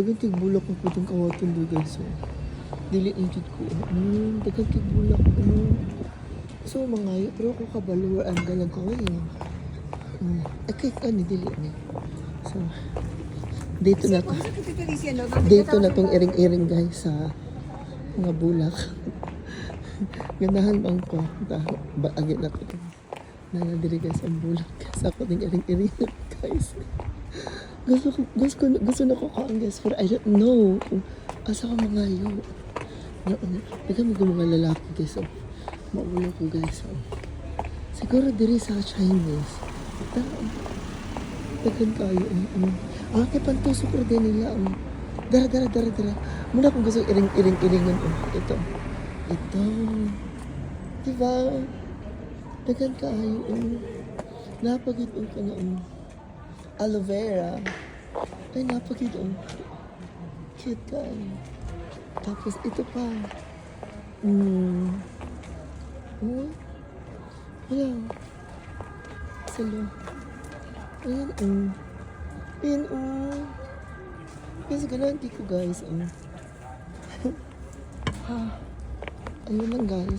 Dagang tigbulak ko po itong kawaton do guys. So, dili injud ko. Dagang tigbulak ko. So, mga pero ako kabalo ang galang ko eh. Okay, ano dili ni. So, dito na to. Dito na tong iring-iring guys sa mga bulak. Ganahan bang ko. Agit na to. Nanadiri guys ang bulak. Sa ako ng iring-iring guys. Gusto na ko kaang guys, but I don't know. Asa ko mga yo. Nagkama ko mga lalaki guys. So, mauna ko guys. So. Siguro diri sa Chinese. Tagan kayo. Kaya pantusok ko din nila. Dara. Muna kung gusto iring-iringan. Ito. Diba? Tagan kayo. Napagit ka na. Aloe vera. Ay, napagid. Cute kayo. Tapos ito pa. Ayan. Salo. Ayan. Ayan. Kasi ganun ko guys. Ayun lang guys.